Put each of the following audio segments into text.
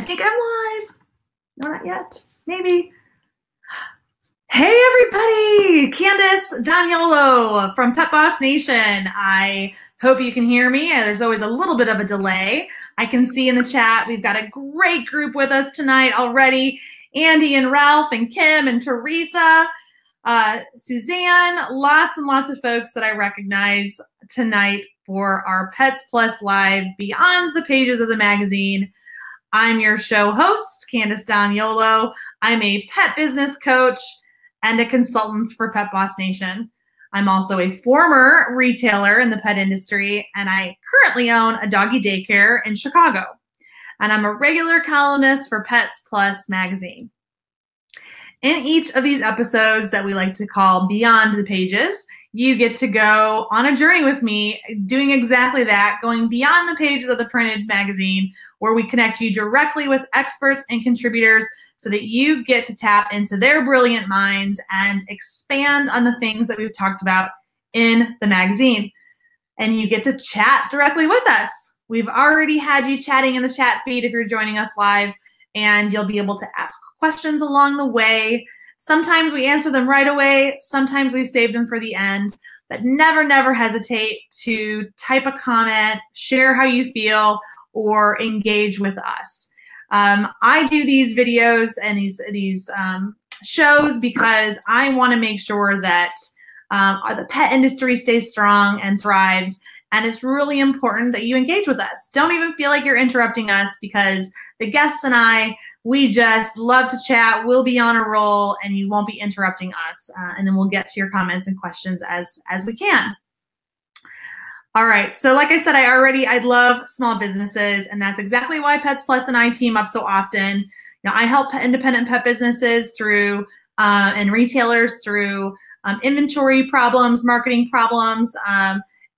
think I'm live. No, not yet. Maybe. Hey, everybody. Candace Daniolo from Pet Boss Nation. I hope you can hear me. There's always a little bit of a delay. I can see in the chat we've got a great group with us tonight already. Andy and Ralph and Kim and Teresa, Suzanne, lots and lots of folks that I recognize tonight for our Pets Plus Live Beyond the Pages of the Magazine. I'm your show host, Candace Daniolo. I'm a pet business coach and a consultant for Pet Boss Nation. I'm also a former retailer in the pet industry, and I currently own a doggy daycare in Chicago. And I'm a regular columnist for Pets Plus magazine. In each of these episodes that we like to call Beyond the Pages, you get to go on a journey with me doing exactly that, going beyond the pages of the printed magazine, where we connect you directly with experts and contributors so that you get to tap into their brilliant minds and expand on the things that we've talked about in the magazine. And you get to chat directly with us. We've already had you chatting in the chat feed if you're joining us live, and you'll be able to ask questions along the way. Sometimes we answer them right away. Sometimes we save them for the end. But never, never hesitate to type a comment, share how you feel, or engage with us. I do these videos and these shows because I want to make sure that the pet industry stays strong and thrives. And it's really important that you engage with us. Don't even feel like you're interrupting us, because the guests and I, we just love to chat. We'll be on a roll and you won't be interrupting us. And then we'll get to your comments and questions as we can. All right, so like I said, I love small businesses, and that's exactly why Pets Plus and I team up so often. You know, I help independent pet businesses through and retailers through inventory problems, marketing problems,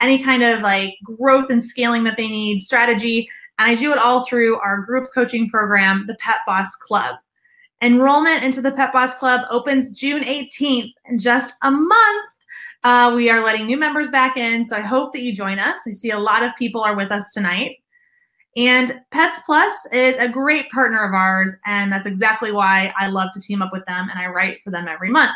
any kind of like growth and scaling that they need, strategy. And I do it all through our group coaching program, the Pet Boss Club. Enrollment into the Pet Boss Club opens June 18th, in just a month. We are letting new members back in, so I hope that you join us. I see a lot of people are with us tonight. And Pets Plus is a great partner of ours, and that's exactly why I love to team up with them, and I write for them every month.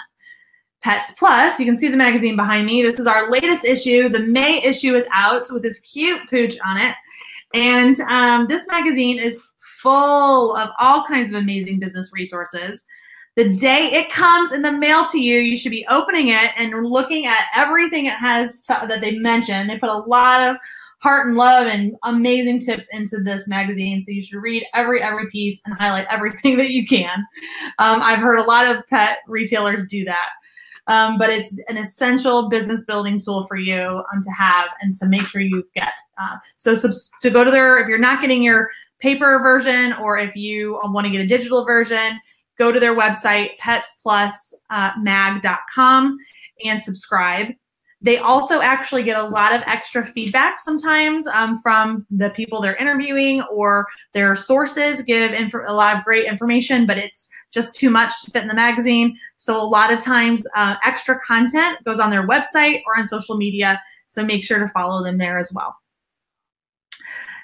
Pets Plus, you can see the magazine behind me. This is our latest issue. The May issue is out with this cute pooch on it. And this magazine is full of all kinds of amazing business resources. The day it comes in the mail to you, you should be opening it and looking at everything it has that they mention. They put a lot of heart and love and amazing tips into this magazine, so you should read every piece and highlight everything that you can. I've heard a lot of pet retailers do that. But it's an essential business building tool for you to have and to make sure you get. So to go to their, if you're not getting your paper version, or if you want to get a digital version, go to their website, petsplusmag.com, and subscribe. They also actually get a lot of extra feedback sometimes from the people they're interviewing, or their sources give a lot of great information, but it's just too much to fit in the magazine. So a lot of times extra content goes on their website or on social media, so make sure to follow them there as well.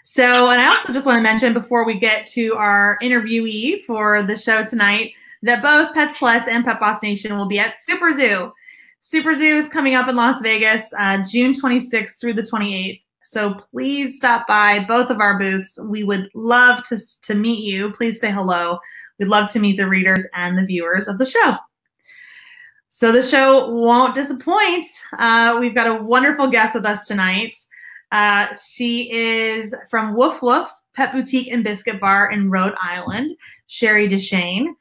So, and I also just want to mention before we get to our interviewee for the show tonight, that both Pets Plus and Pet Boss Nation will be at Super Zoo. Super Zoo is coming up in Las Vegas, June 26th through the 28th. So please stop by both of our booths. We would love to meet you. Please say hello. We'd love to meet the readers and the viewers of the show. So the show won't disappoint. We've got a wonderful guest with us tonight. She is from Woof Wagon Pet Boutique and Biscuit Bar in Rhode Island, Sherri Dechaine.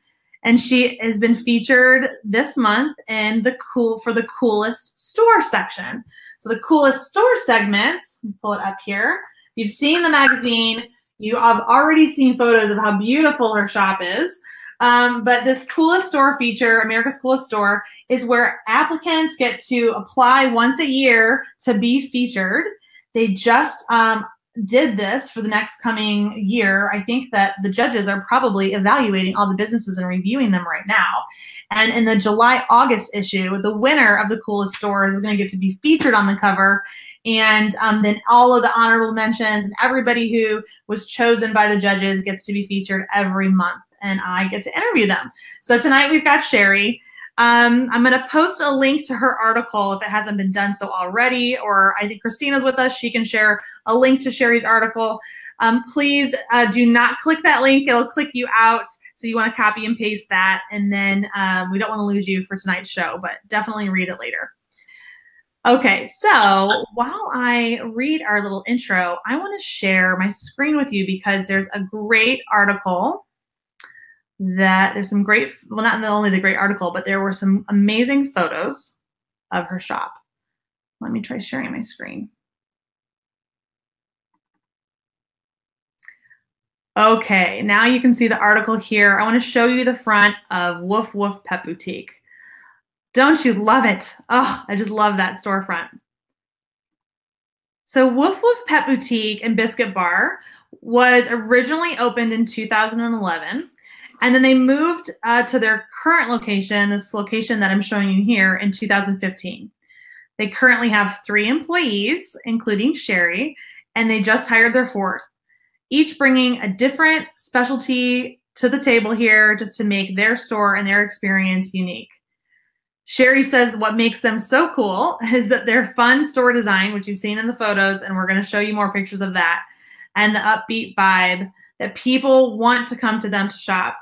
And she has been featured this month in for the coolest store section. So the coolest store segment, pull it up here. You've seen the magazine. You have already seen photos of how beautiful her shop is. But this coolest store feature, America's Coolest Store, is where applicants get to apply once a year to be featured. They just did this for the next coming year, I think that the judges are probably evaluating all the businesses and reviewing them right now. And in the July-August issue, the winner of the coolest stores is going to get to be featured on the cover. And then all of the honorable mentions and everybody who was chosen by the judges gets to be featured every month. And I get to interview them. So tonight we've got Sherri. I'm going to post a link to her article if it hasn't been done so already, or I think Christina's with us. She can share a link to Sherri's article. Please do not click that link. It'll click you out. So you want to copy and paste that. And then we don't want to lose you for tonight's show, but definitely read it later. Okay, so while I read our little intro, I want to share my screen with you because there's a great article that there's some great, well, not only the great article, but there were some amazing photos of her shop. Let me try sharing my screen. Okay, now you can see the article here. I want to show you the front of Woof Woof Pet Boutique. Don't you love it? Oh, I just love that storefront. So Woof Woof Pet Boutique and Biscuit Bar was originally opened in 2011. And then they moved to their current location, this location that I'm showing you here, in 2015. They currently have 3 employees, including Sherri, and they just hired their 4th, each bringing a different specialty to the table here just to make their store and their experience unique. Sherri says what makes them so cool is that their fun store design, which you've seen in the photos, and we're going to show you more pictures of that, and the upbeat vibe that people want to come to them to shop.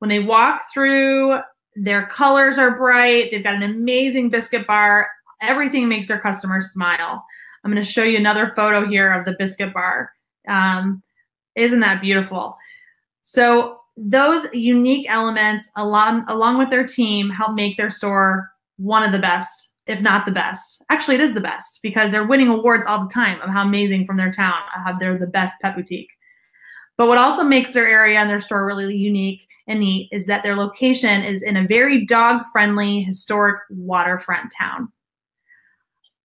When they walk through, their colors are bright. They've got an amazing biscuit bar. Everything makes their customers smile. I'm going to show you another photo here of the biscuit bar. Isn't that beautiful? So those unique elements, along with their team, help make their store one of the best, if not the best. Actually, it is the best because they're winning awards all the time of how amazing from their town, how they're the best pet boutique. But what also makes their area and their store really unique and neat is that their location is in a very dog-friendly, historic waterfront town.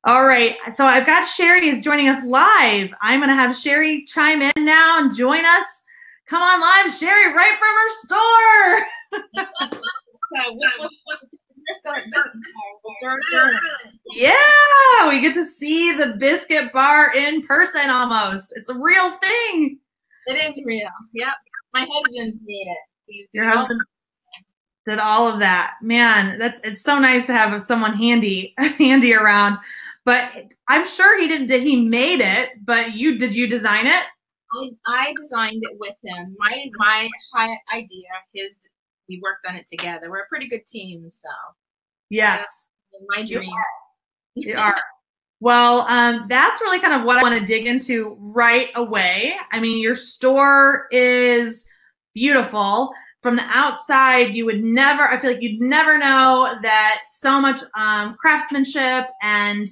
All right, so I've got Sherri is joining us live. I'm going to have Sherri chime in now and join us. Come on live, Sherri, right from her store. Yeah, we get to see the biscuit bar in person almost. It's a real thing. It is real. Yep. My husband made it. Your husband did all of that. Man, it's so nice to have someone handy around. But I'm sure he made it, but did you design it? I designed it with him. My idea, we worked on it together. We're a pretty good team, so. Yes. My dream. You are. Well, that's really kind of what I want to dig into right away. I mean, your store is beautiful. From the outside, I feel like you'd never know that so much craftsmanship and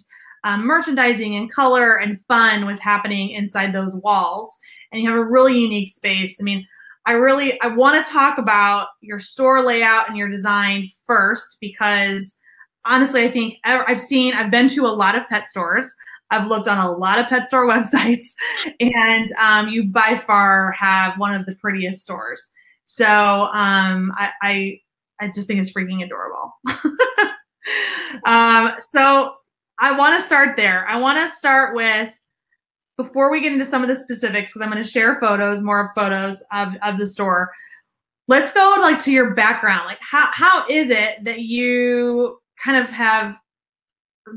merchandising and color and fun was happening inside those walls. And you have a really unique space. I mean, I want to talk about your store layout and your design first because honestly, I think I've been to a lot of pet stores. I've looked on a lot of pet store websites, and you by far have one of the prettiest stores. So I just think it's freaking adorable. So I want to start there. I want to start with, before we get into some of the specifics, because I'm going to share more photos of the store. Let's go to your background. Like how is it that you kind of have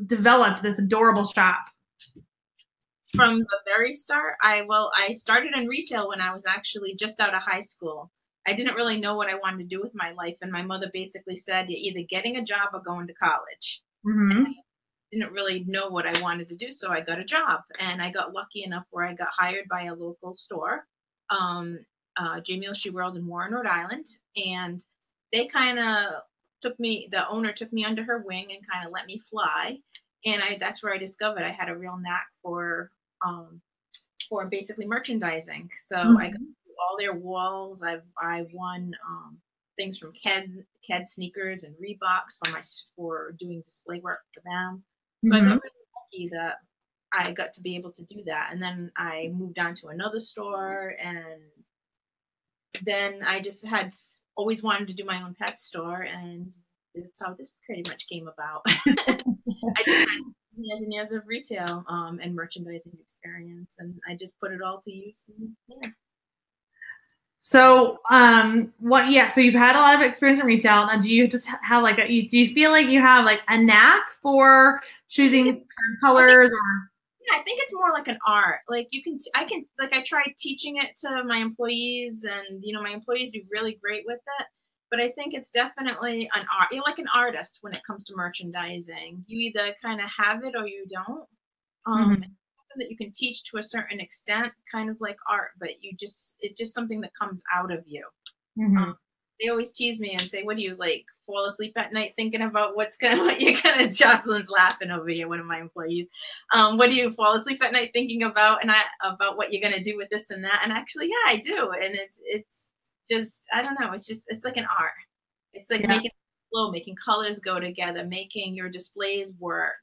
developed this adorable shop? From the very start, I started in retail when I was actually just out of high school. I didn't really know what I wanted to do with my life, and my mother basically said, you're either getting a job or going to college. Mm-hmm. And I didn't really know what I wanted to do, so I got a job, and I got lucky enough where I got hired by a local store, Jamie O'Shea World in Warren, Rhode Island, and they kind of the owner took me under her wing and kind of let me fly, and that's where I discovered I had a real knack for basically merchandising. So mm-hmm. I got all their walls. I won things from Ked sneakers and Reeboks for doing display work for them. So mm-hmm. I got really lucky that I got to be able to do that. And then I moved on to another store, and then I just had always wanted to do my own pet store, and that's how this pretty much came about. I just had years and years of retail and merchandising experience, and I just put it all to use. And, yeah. So, so you've had a lot of experience in retail. Now, do you just have like do you feel like you have like a knack for choosing certain colors or? Yeah, I think it's more like an art. Like I tried teaching it to my employees, and my employees do really great with it. But I think it's definitely an art. You're like an artist when it comes to merchandising. You either kind of have it or you don't. It's something that you can teach to a certain extent, kind of like art, but it's just something that comes out of you. They always tease me and say, "What do you like? Fall asleep at night thinking about what you're gonna?" Jocelyn's laughing over here, one of my employees. What do you fall asleep at night thinking about, and about what you're gonna do with this and that? And actually, yeah, I do. And it's just, I don't know. It's like an art. It's like making flow, making colors go together, making your displays work.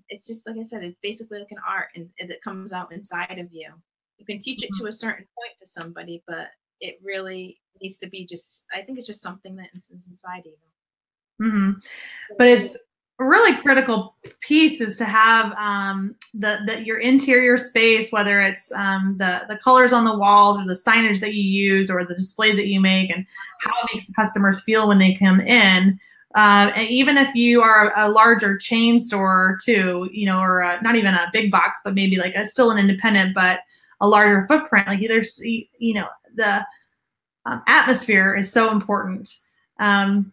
It's just like I said, it's basically like an art, and it comes out inside of you. You can teach it to a certain point to somebody, but it really needs to be I think it's just something that is inside you. But it's a really critical piece is to have your interior space, whether it's the colors on the walls or the signage that you use or the displays that you make, and how it makes the customers feel when they come in. And even if you are a larger chain store too, or not even a big box, but maybe like still an independent, but a larger footprint, like there's, the atmosphere is so important. I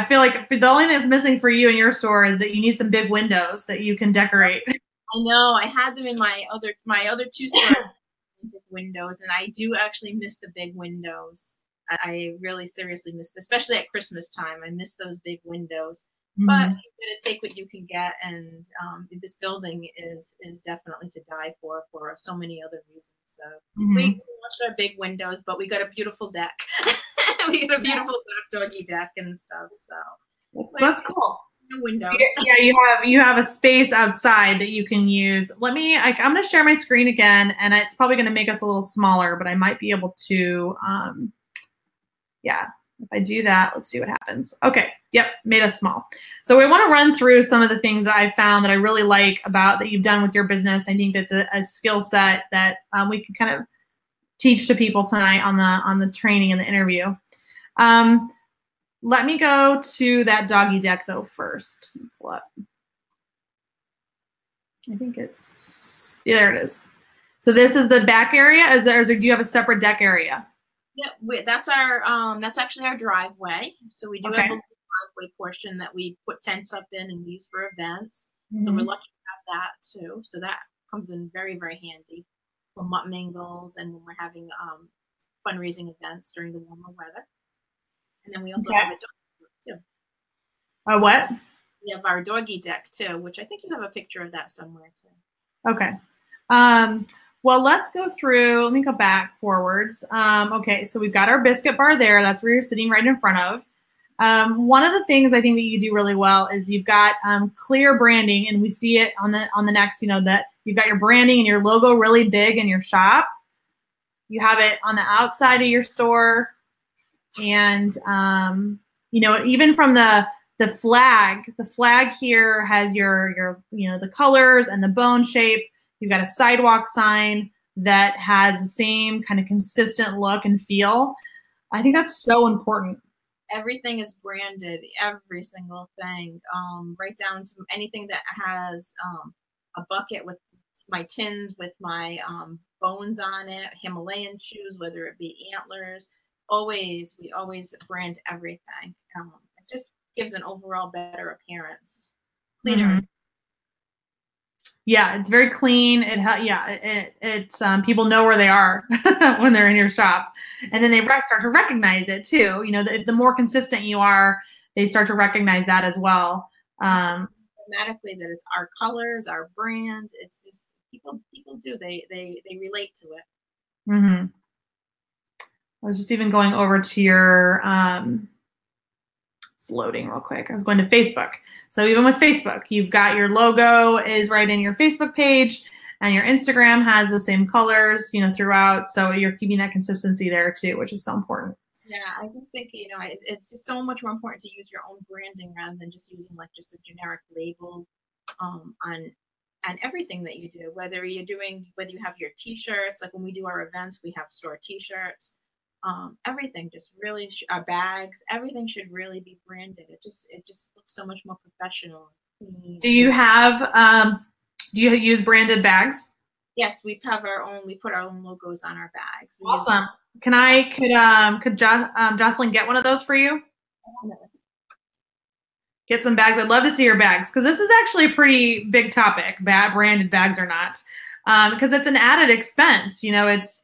feel like the only thing that's missing for you in your store is that you need some big windows that you can decorate. I know. I had them in my other two stores, windows, and I do actually miss the big windows. I really seriously miss, especially at Christmas time. I miss those big windows. But you gotta take what you can get, and this building is definitely to die for so many other reasons. So we lost our big windows, but we got a beautiful deck. We got a beautiful Doggy deck and stuff. So that's cool. Windows. Yeah, you have a space outside that you can use. I'm going to share my screen again, and it's probably going to make us a little smaller, but I might be able to. If I do that, let's see what happens. Okay, yep, made us small. So we want to run through some of the things that I found that I really like about that you've done with your business. I think that's a skill set that we can kind of teach to people tonight on the training and the interview. Let me go to that Doggy deck though first. I think there it is. So this is the back area. Or do you have a separate deck area? Yeah, that's actually our driveway. So we do have a driveway portion that we put tents up in and use for events. So we're lucky to have that too. So that comes in very, very handy for mutt mingles and when we're having fundraising events during the warmer weather. And then we also have a doggy deck too. A what? We have our doggy deck too, which I think you have a picture of that somewhere too. Okay. Well, let's go through. Let me go back forwards. Okay, so we've got our biscuit bar there. That's where you're sitting right in front of. One of the things I think that you do really well is you've got clear branding, and we see it on the next. That you've got your branding and your logo really big in your shop. You have it on the outside of your store, and even from the flag. The flag here has your the colors and the bone shape. You've got a sidewalk sign that has the same kind of consistent look and feel. I think that's so important. Everything is branded, every single thing, right down to anything that has a bucket with my tins with my bones on it, Himalayan shoes, whether it be antlers. We always brand everything. It just gives an overall better appearance. Cleaner. Yeah, it's very clean. It's people know where they are when they're in your shop, and then they start to recognize it too. The more consistent you are, they start to recognize that as well. Automatically, that it's our colors, our brand. It's just people do they relate to it. I was just even going over to your It's loading real quick. I was going to Facebook. So even with Facebook, you've got your logo is right in your Facebook page, and your Instagram has the same colors, throughout. So you're keeping that consistency there too, which is so important. Yeah, I just think, it's just so much more important to use your own branding rather than just using like just a generic label on everything that you do, whether you have your t-shirts, like when we do our events, we have store t-shirts, everything just really, our bags, everything should really be branded. It just looks so much more professional. Do you use branded bags? Yes, we put our own logos on our bags. Awesome. Could Jocelyn get one of those for you? Get some bags. I'd love to see your bags, because this is actually a pretty big topic, branded bags or not, because it's an added expense. It's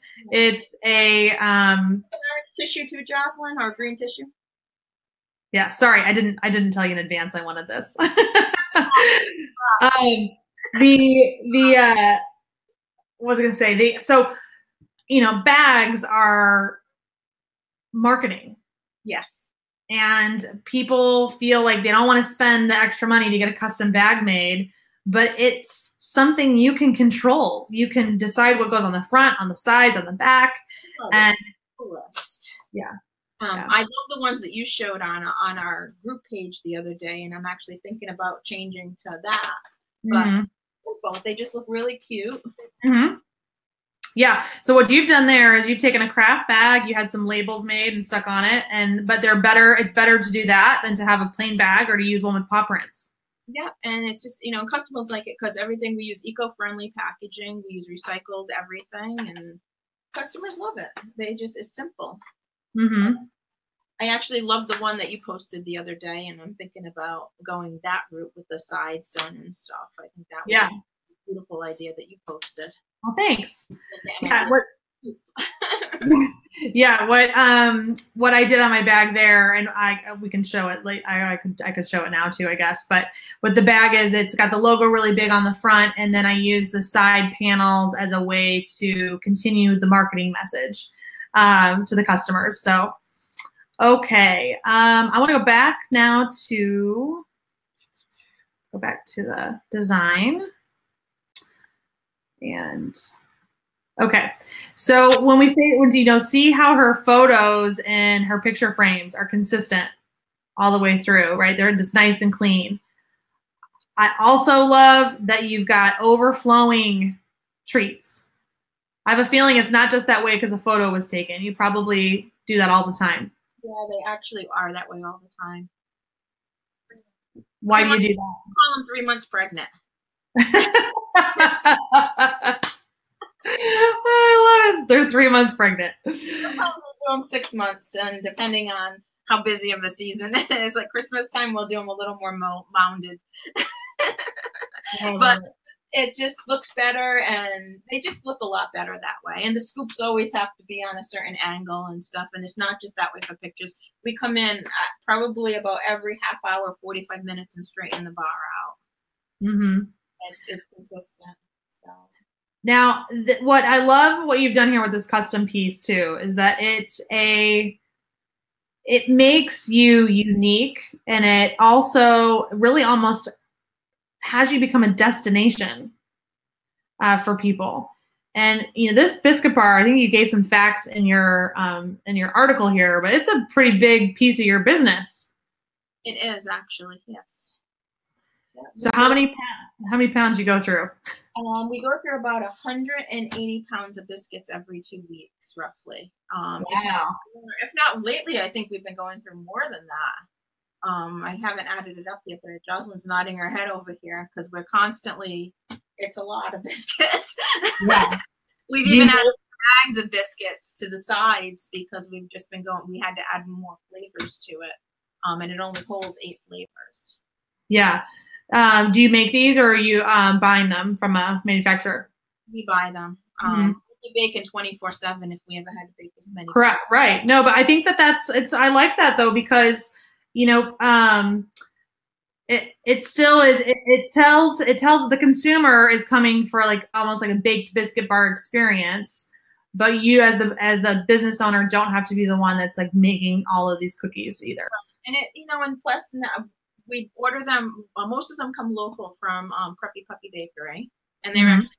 a tissue too, Jocelyn, or green tissue. Yeah, sorry, I didn't tell you in advance I wanted this. What was I gonna say? Bags are marketing. Yes. And people feel like they don't want to spend the extra money to get a custom bag made, but it's something you can control. You can decide what goes on the front, on the sides, on the back. And yeah. I love the ones that you showed on our group page the other day, and I'm actually thinking about changing to that. But they just look really cute. Mm-hmm. Yeah. So what you've done there is you've taken a craft bag, you had some labels made and stuck on it, but they're better. It's better to do that than to have a plain bag or to use one with paw prints. Yeah, and it's just customers like it because everything we use eco-friendly packaging, we use recycled everything, and customers love it. It's simple. Mm-hmm. I actually love the one that you posted the other day, and I'm thinking about going that route with the sides done and stuff. I think that was a beautiful idea that you posted. Well, thanks. Yeah, what I did on my bag there, and we can show it. I could show it now too, I guess. But what the bag is, it's got the logo really big on the front, and then I use the side panels as a way to continue the marketing message to the customers. So, okay, I want to go back now to the design. And okay, so when we say, see how her photos and her picture frames are consistent all the way through, right? They're just nice and clean. I also love that you've got overflowing treats. I have a feeling it's not just that way because a photo was taken. You probably do that all the time. Yeah, they actually are that way all the time. Why do you do that? I call them 3 months pregnant. I love it. They're 3 months pregnant. Sometimes we'll do them 6 months, and depending on how busy of a season it is, like Christmas time, we'll do them a little more mounded. But it just looks better, and they just look a lot better that way. And the scoops always have to be on a certain angle and stuff, and it's not just that way for pictures. We come in probably about every half hour, 45 minutes, and straighten the bar out. Mm-hmm. It's consistent. So. Now, what I love what you've done here with this custom piece too is that it makes you unique, and it also really almost has you become a destination for people. And this biscuit bar, I think you gave some facts in your article here, but it's a pretty big piece of your business. It is actually, yes. Yeah, so how many pounds you go through? We go through about 180 pounds of biscuits every 2 weeks, roughly. Wow. If not lately, I think we've been going through more than that. I haven't added it up yet, but Jocelyn's nodding her head over here because we're constantly, it's a lot of biscuits. Yeah. We've even added bags of biscuits to the sides because we've just been going, we had to add more flavors to it. And it only holds 8 flavors. Yeah. Do you make these, or are you buying them from a manufacturer? We buy them. We bake in 24/7 if we ever had to bake this many. Correct. Right. No, but I think I like that though, because it still is. It tells the consumer is coming for like almost like a baked biscuit bar experience, but you as the business owner don't have to be the one that's like making all of these cookies either. And and plus we order them. Most of them come local from Preppy Puppy Bakery, and they're actually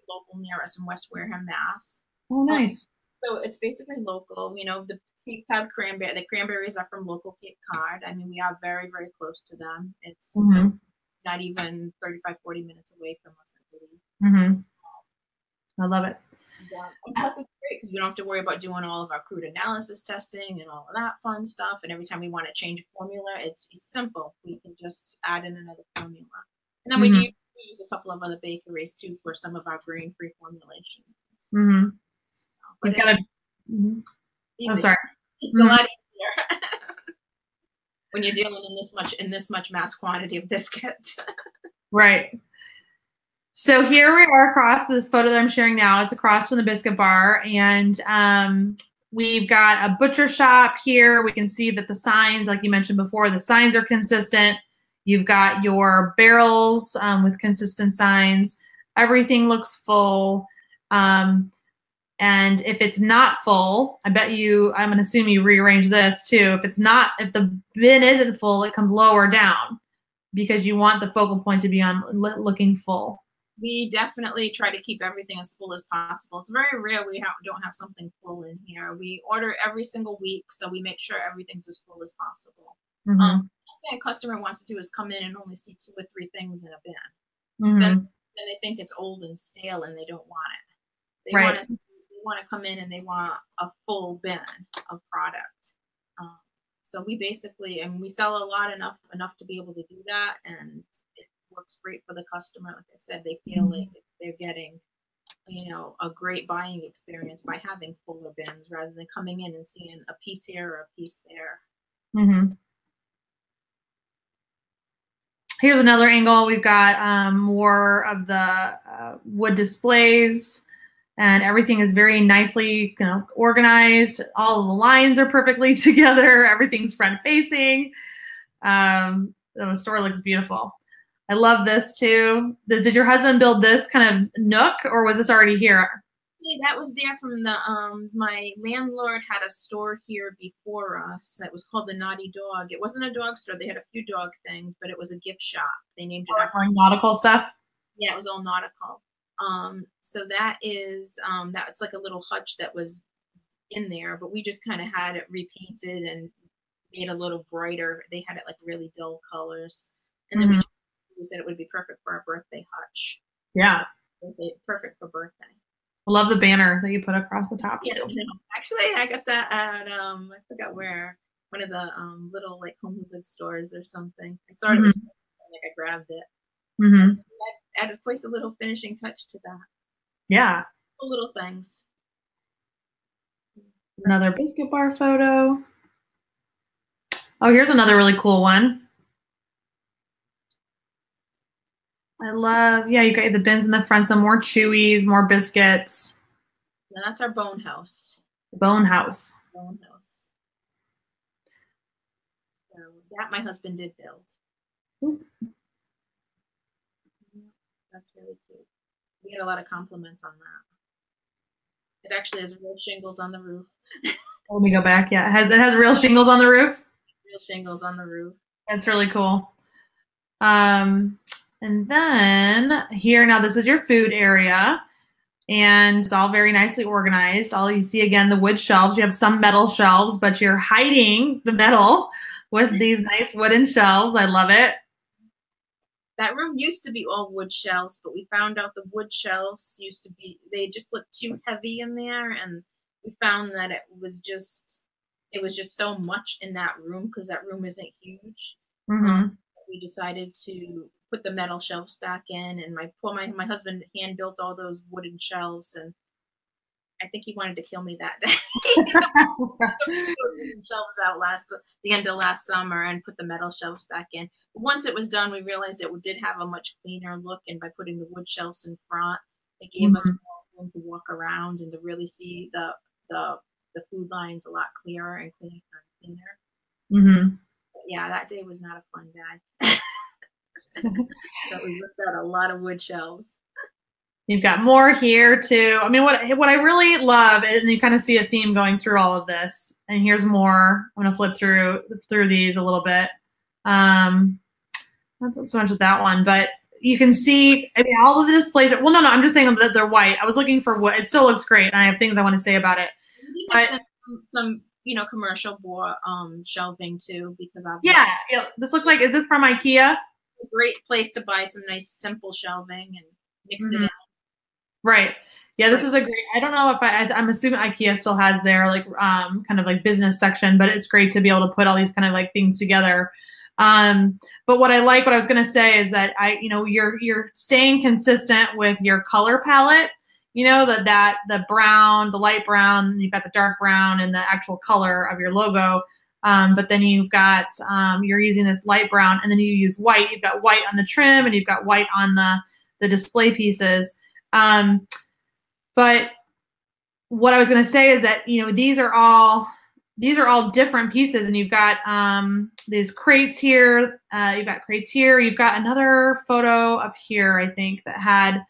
local near us in West Wareham, Mass. Oh, nice. So it's basically local. The Cape Cod cranberry. The cranberries are from local Cape Cod. I mean, we are very, very close to them. It's not even 35, 40 minutes away from us, I believe. I love it. And plus, it's great because we don't have to worry about doing all of our crude analysis testing and all of that fun stuff. And every time we want to change a formula, it's simple. We can just add in another formula. And then we do use a couple of other bakeries too for some of our grain-free formulations. But I'm sorry. It's a lot easier when you're dealing in this much mass quantity of biscuits. Right. So here we are across this photo that I'm sharing now. It's across from the biscuit bar, and we've got a butcher shop here. We can see that the signs, like you mentioned before, the signs are consistent. You've got your barrels with consistent signs. Everything looks full. And if it's not full, I'm going to assume you rearrange this too. If the bin isn't full, it comes lower down because you want the focal point to be on looking full. We definitely try to keep everything as full as possible. It's very rare we don't have something full in here. We order every single week, so we make sure everything's as full as possible. The last thing a customer wants to do is come in and only see 2 or 3 things in a bin. Then they think it's old and stale, and they don't want it. They want to come in and they want a full bin of product. So we basically, and we sell a lot enough to be able to do that, and it works great for the customer. Like I said, they feel like they're getting, a great buying experience by having fuller bins rather than coming in and seeing a piece here or a piece there. Here's another angle. We've got more of the wood displays, and everything is very nicely organized. All of the lines are perfectly together. Everything's front facing. The store looks beautiful. I love this too. Did your husband build this kind of nook, or was this already here? That was there from my landlord had a store here before us. It was called the Naughty Dog. It wasn't a dog store. They had a few dog things, but it was a gift shop. They named it like nautical stuff. Yeah, it was all nautical. So that is that's like a little hutch that was in there, but we just kind of had it repainted and made a little brighter. They had it like really dull colors, and then we said it would be perfect for our birthday hutch. Yeah, perfect for birthday. I love the banner that you put across the top too. Actually, I got that at I forgot where, one of the little like home goods stores or something. I saw it was like I grabbed it. That added quite the little finishing touch to that. Yeah. The little things. Another biscuit bar photo. Oh, here's another really cool one. I love, you got the bins in the front, some more chewies, more biscuits. And that's our bone house. Bone house. Bone house. So that my husband did build. That's really cute. We get a lot of compliments on that. It actually has real shingles on the roof. Let me go back. Yeah, it has real shingles on the roof. Real shingles on the roof. That's really cool. And then here, now this is your food area, and it's all very nicely organized. All you see, again, the wood shelves. You have some metal shelves, but you're hiding the metal with these nice wooden shelves. I love it. That room used to be all wood shelves, but we found out the wood shelves they just looked too heavy in there, and we found that it was just so much in that room because that room isn't huge. We decided to put the metal shelves back in, and my husband hand built all those wooden shelves, and I think he wanted to kill me that day. Shelves out the end of last summer and put the metal shelves back in. But once it was done, we realized it did have a much cleaner look, and by putting the wood shelves in front, it gave us more room to walk around and to really see the food lines a lot clearer and cleaner. But yeah, that day was not a fun day. So we looked at a lot of wood shelves. You've got more here too. I mean, what I really love, and you kind of see a theme going through all of this. And here's more. I'm gonna flip through these a little bit. Not so much with that one, but you can see. I mean, all of the displays. Well, no, I'm just saying that they're white. I was looking for what. It still looks great, and I have things I want to say about it. But some commercial board shelving too, because yeah, this looks like. Is this from IKEA? A great place to buy some nice simple shelving and mix it in. Right. Yeah, this is a great. I don't know if I'm assuming IKEA still has their like kind of like business section, but it's great to be able to put all these kind of like things together. But what I was going to say is that you're staying consistent with your color palette. You know, the brown, the light brown, you've got the dark brown and the actual color of your logo. But then you've got, you're using this light brown, and then you use white. You've got white on the trim, and you've got white on the display pieces. But what I was going to say is that, these are all different pieces, and you've got these crates here. You've got crates here. You've got another photo up here, I think, that had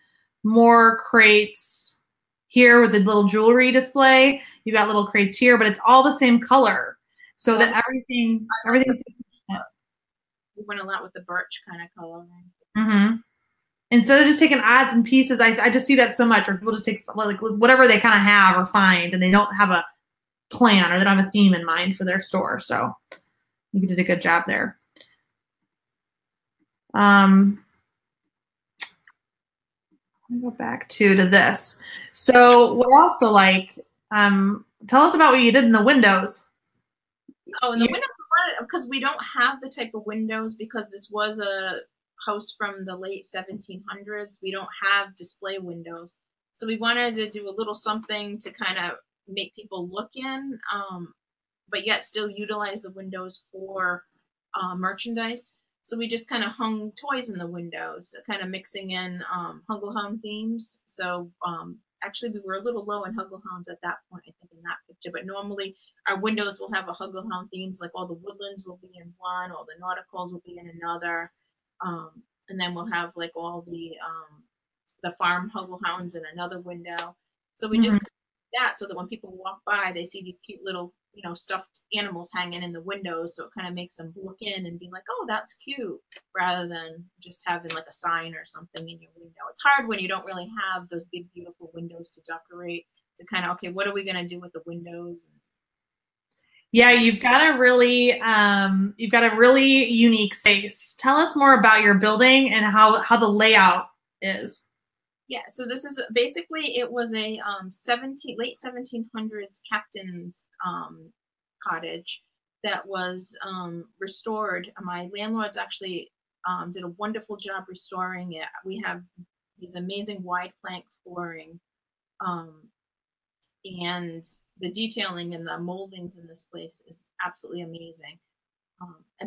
more crates here with the little jewelry display. You've got little crates here, but it's all the same color, so that everything's. We went a lot with the birch kind of color. Mm-hmm. Instead of just taking odds and pieces, I just see that so much, where people just take like whatever they kind of have or find, and they don't have a plan or they don't have a theme in mind for their store. So you did a good job there. Let me go back to this. So what also tell us about what you did in the windows. Oh, in the windows, because we don't have the type of windows, because this was a house from the late 1700s. We don't have display windows. So we wanted to do a little something to kind of make people look in, but yet still utilize the windows for merchandise. So we just kind of hung toys in the windows, kind of mixing in Huggle themes. So actually, we were a little low in Huggle at that point, I think, in that picture. But normally, our windows will have a Huggle themes, like all the woodlands will be in one, all the nauticals will be in another, and then we'll have like all the farm Huggle in another window. So we just that, so that when people walk by, they see these cute little, stuffed animals hanging in the windows. So it kind of makes them look in and be like, oh, that's cute, rather than just having like a sign or something in your window. It's hard when you don't really have those big, beautiful windows to decorate, to kind of, okay, what are we going to do with the windows? Yeah, you've got a really unique space. Tell us more about your building and how the layout is. Yeah, so this is basically, it was a late 1700s captain's cottage that was restored. My landlords actually did a wonderful job restoring it. We have these amazing wide plank flooring, and the detailing and the moldings in this place is absolutely amazing.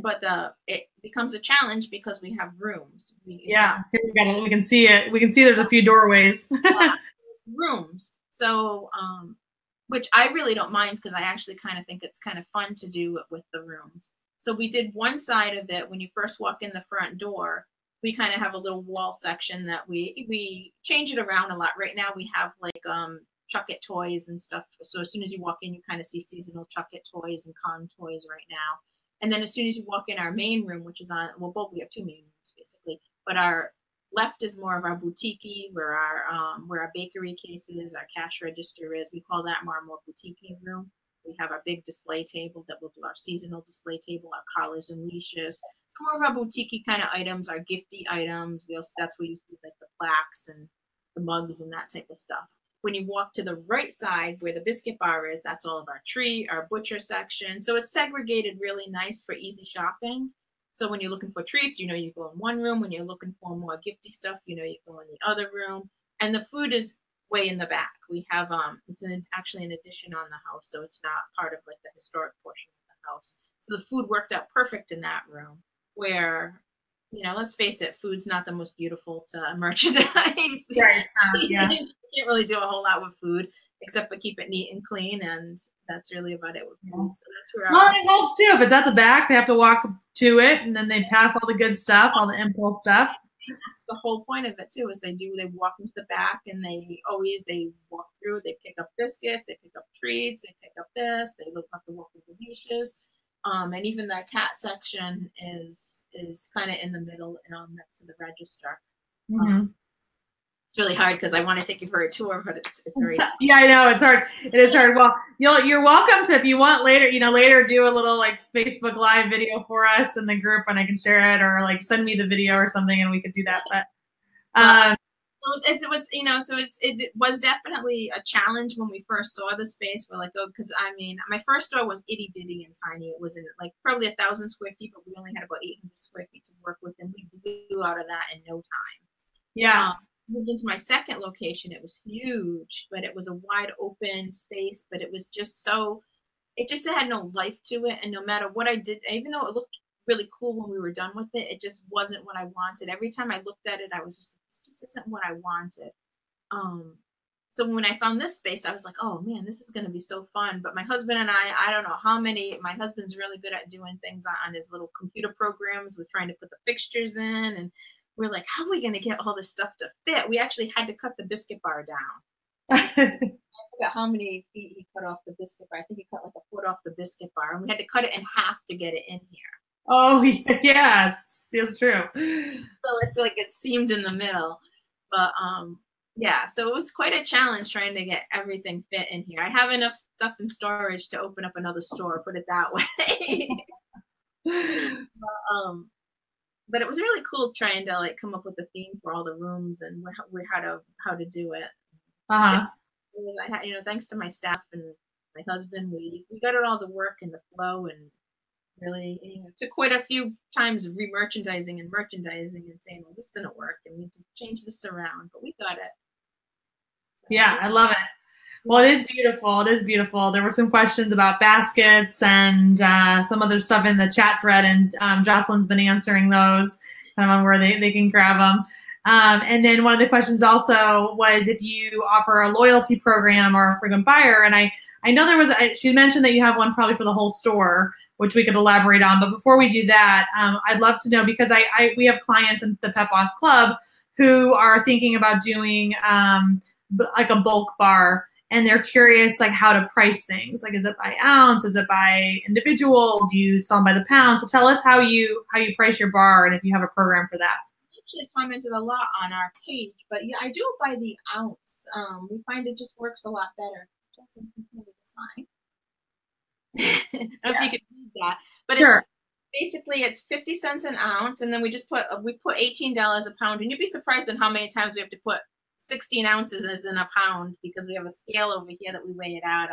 But it becomes a challenge because we have rooms. We can see it. We can see there's a few doorways. Rooms. So, which I really don't mind, because I actually kind of think it's kind of fun to do it with the rooms. So we did one side of it when you first walk in the front door. We kind of have a little wall section that we change it around a lot. Right now we have like Chuck It toys and stuff. So as soon as you walk in, you kind of see seasonal Chuck It toys and con toys right now. And then as soon as you walk in our main room, which is we have two main rooms basically, but our left is more of our boutique, where our bakery case is, our cash register is. We call that more boutique room. We have our big display table that we'll do our seasonal display table, our collars and leashes. So more of our boutique kind of items, our gifty items. That's where you see like the plaques and the mugs and that type of stuff. When you walk to the right side where the biscuit bar is, that's all of our butcher section. So it's segregated really nice for easy shopping. So when you're looking for treats, you go in one room. When you're looking for more gifty stuff, you go in the other room. And the food is way in the back. We have it's actually an addition on the house, so it's not part of like the historic portion of the house. So the food worked out perfect in that room, where let's face it, food's not the most beautiful to merchandise. Right. Yeah. You can't really do a whole lot with food except for keep it neat and clean, and that's really about it with food. So that's where it helps too. If it's at the back, they have to walk to it, and then they pass all the good stuff, all the impulse stuff. That's the whole point of it too, is they walk into the back and they walk through, they pick up biscuits, they pick up treats, they pick up this, they look up to walk through the leashes. And even that cat section is kind of in the middle, next to the register. It's really hard because I want to take you for a tour, but it's very yeah, I know it's hard. It is hard. Well, you're welcome to, if you want later, do a little like Facebook Live video for us in the group, and I can share it, or like send me the video or something, and we could do that. But it was definitely a challenge when we first saw the space. We're like, oh, because I mean, my first store was itty bitty and tiny. It was in like probably 1,000 square feet, but we only had about 800 square feet to work with, and we blew out of that in no time. Yeah. Moved into my second location. It was huge, but it was a wide open space, but it was just it had no life to it. And no matter what I did, even though it looked really cool when we were done with it, it just wasn't what I wanted. Every time I looked at it, I was just, this just isn't what I wanted. So when I found this space, I was like, oh man, this is going to be so fun. But my husband and I don't know my husband's really good at doing things on his little computer programs with trying to put the fixtures in, and we're like, how are we going to get all this stuff to fit? We actually had to cut the biscuit bar down. I forgot how many feet he cut off the biscuit bar. I think he cut like a foot off the biscuit bar, and we had to cut it in half to get it in here. Oh, yeah, it's true. So it's like it's seamed in the middle. But yeah, so it was quite a challenge trying to get everything fit in here. I have enough stuff in storage to open up another store, put it that way. But it was really cool trying to like come up with a theme for all the rooms and how to do it. I had, thanks to my staff and my husband, we got it all to work in the flow, and really, it took quite a few times re-merchandising and saying, well, this didn't work and we need to change this around, but we got it. So, yeah, I love it. Well, it is beautiful. It is beautiful. There were some questions about baskets and some other stuff in the chat thread, and Jocelyn's been answering those on where they can grab them. And then one of the questions also was if you offer a loyalty program or a frequent buyer. And I know there was, she mentioned that you have one probably for the whole store, which we could elaborate on. But before we do that, I'd love to know, because we have clients in the Pet Boss Club who are thinking about doing like a bulk bar, and they're curious like how to price things. Like, is it by ounce? Is it by individual? Do you sell them by the pound? So tell us how you price your bar, and if you have a program for that. I actually commented a lot on our page, but yeah, I do it by the ounce. We find it just works a lot better. I don't know if you could read that, but sure. It's 50 cents an ounce, and then we put $18 a pound, and you'd be surprised at how many times we have to put 16 ounces as in a pound, because we have a scale over here that we weigh it out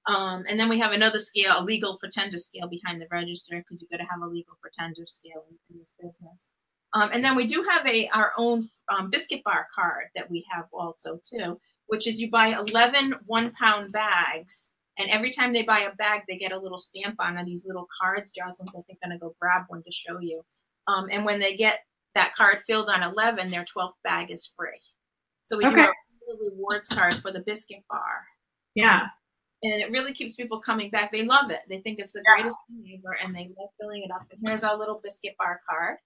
on. And then we have another scale, a legal pretender scale behind the register, because you've got to have a legal pretender scale in this business. And then we do have our own biscuit bar card that we have also too, which is you buy 11 1-pound bags, and every time they buy a bag, they get a little stamp on these little cards. Jocelyn's, I think, going to go grab one to show you. And when they get that card filled on 11, their 12th bag is free. So we do a rewards card for the biscuit bar. Yeah. And it really keeps people coming back. They love it. They think it's the greatest thing ever, and they love filling it up. And here's our little biscuit bar card.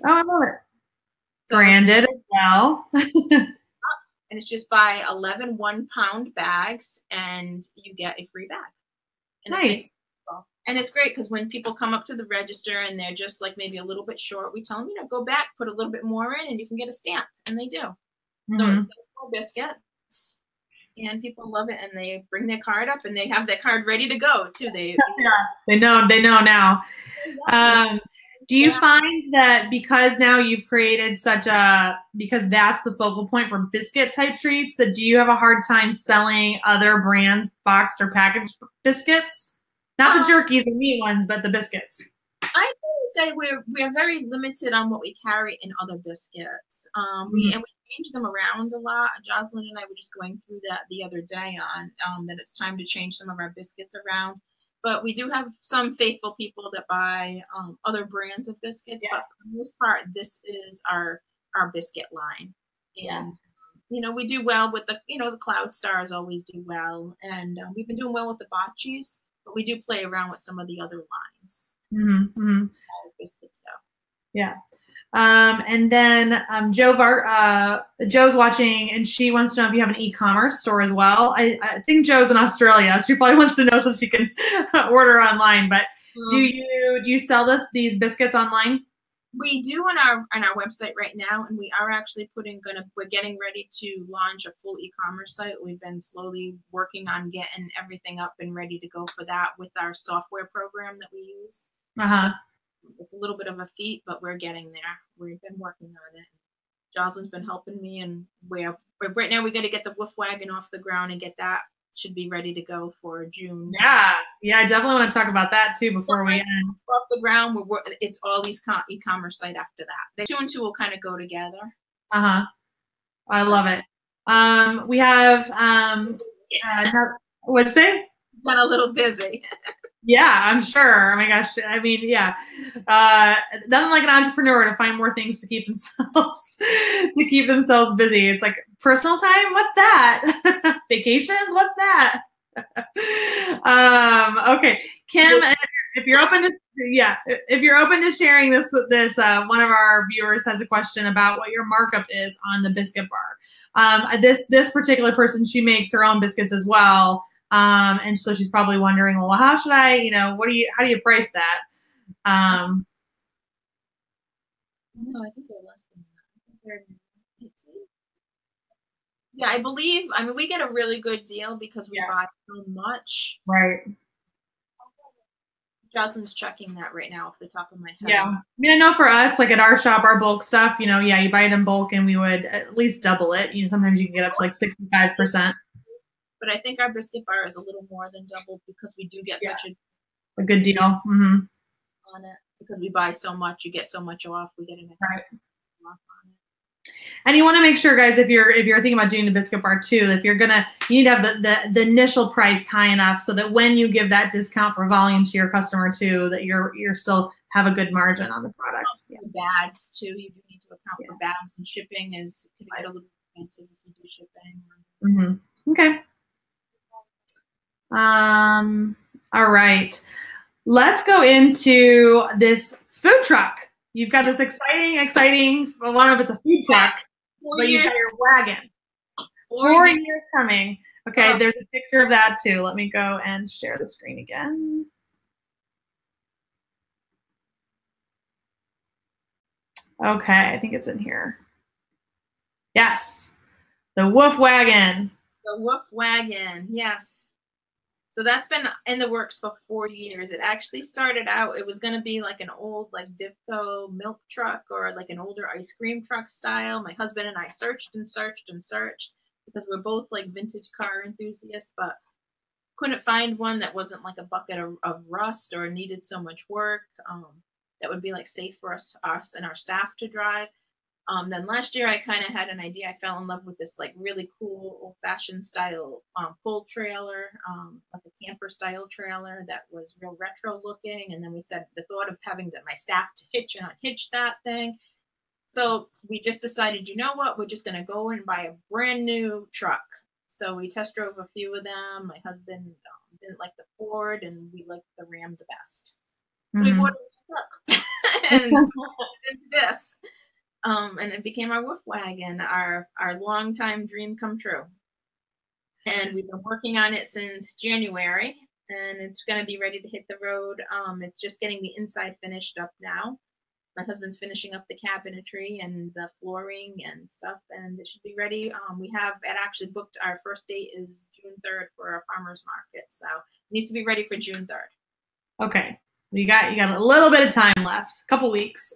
Oh, I love it. Branded as well. And it's just buy 11 1-pound bags, and you get a free bag. And nice. And it's great because when people come up to the register and they're just like maybe a little bit short, we tell them, go back, put a little bit more in, and you can get a stamp. And they do. Mm-hmm. So it's more biscuits, and people love it, and they bring their card up, and they have their card ready to go too. They know now. Do you find that because now you've created because that's the focal point for biscuit type treats, that do you have a hard time selling other brands, boxed or packaged biscuits? Not the jerkies or meat ones, but the biscuits. I would say we're very limited on what we carry in other biscuits. We change them around a lot. Jocelyn and I were just going through that the other day on that it's time to change some of our biscuits around. But we do have some faithful people that buy other brands of biscuits. Yeah. But for the most part, this is our biscuit line. And, we do well with the Cloud Stars always do well. And we've been doing well with the bocces, but we do play around with some of the other lines. Mm-hmm. Biscuits go. Yeah. And then Joe's watching, and she wants to know if you have an e-commerce store as well. I think Joe's in Australia. So she probably wants to know so she can order online. But do you sell these biscuits online? We do on our website right now, and we are actually we're getting ready to launch a full e-commerce site. We've been slowly working on getting everything up and ready to go for that with our software program that we use. Uh-huh. So it's a little bit of a feat, but we're getting there. We've been working on it. Jocelyn's been helping me, and right now we got to get the Woof Wagon off the ground and get that. Should be ready to go for June. Yeah, I definitely want to talk about that too before we end. Off the ground, it's all these e-commerce site after that. The 2 and 2 will kind of go together. I love it. We have what'd you say? Got a little busy. Yeah, I'm sure. Oh my gosh. I mean, yeah. Nothing like an entrepreneur to find more things to keep themselves busy. It's like personal time. What's that? Vacations. What's that? Okay, Kim, if you're open to sharing this, one of our viewers has a question about what your markup is on the biscuit bar. This particular person, she makes her own biscuits as well. And so she's probably wondering, well, how should I, how do you price that? No, I think they're less than that. They're 18. Yeah, I mean, we get a really good deal because we buy so much. Right. Jocelyn's checking that right now off the top of my head. Yeah. I mean, I know for us, like at our shop, our bulk stuff, you buy it in bulk and we would at least double it. Sometimes you can get up to like 65%. But I think our biscuit bar is a little more than doubled because we do get such a good deal on it. Because we buy so much, you get so much off. We get an off on it. And you want to make sure, guys, if you're thinking about doing the biscuit bar too, if you need to have the initial price high enough so that when you give that discount for volume to your customer too, that you're still have a good margin on the product. Bags too, you do need to account for bags, and shipping is quite a little expensive if you do shipping. Okay. All right. Let's go into this food truck. You've got this exciting, I don't know if it's a food truck, but you've got your wagon. 4 years coming. Okay, there's a picture of that too. Let me go and share the screen again. Okay, I think it's in here. Yes, the Woof Wagon. The Woof Wagon, yes. So that's been in the works for 4 years. It actually started out, it was going to be like an old like Dipco milk truck or like an older ice cream truck style. My husband and I searched and searched and searched because we're both like vintage car enthusiasts, but couldn't find one that wasn't like a bucket of rust or needed so much work. That would be like safe for us and our staff to drive. Then last year I kind of had an idea. I fell in love with this like really cool old-fashioned style pull trailer, like a camper style trailer that was real retro looking. And then we said the thought of having my staff to hitch and unhitch that thing. So we just decided, you know what, we're just going to go and buy a brand new truck. So we test drove a few of them. My husband didn't like the Ford and we liked the Ram the best. So we bought a truck and into this. And it became our Woof Wagon, our longtime dream come true. And we've been working on it since January, and it's going to be ready to hit the road. It's just getting the inside finished up now. My husband's finishing up the cabinetry and the flooring and stuff, and it should be ready. We have it actually booked. Our first date is June 3rd for our farmers market, so it needs to be ready for June 3rd. Okay, you got a little bit of time left, a couple weeks.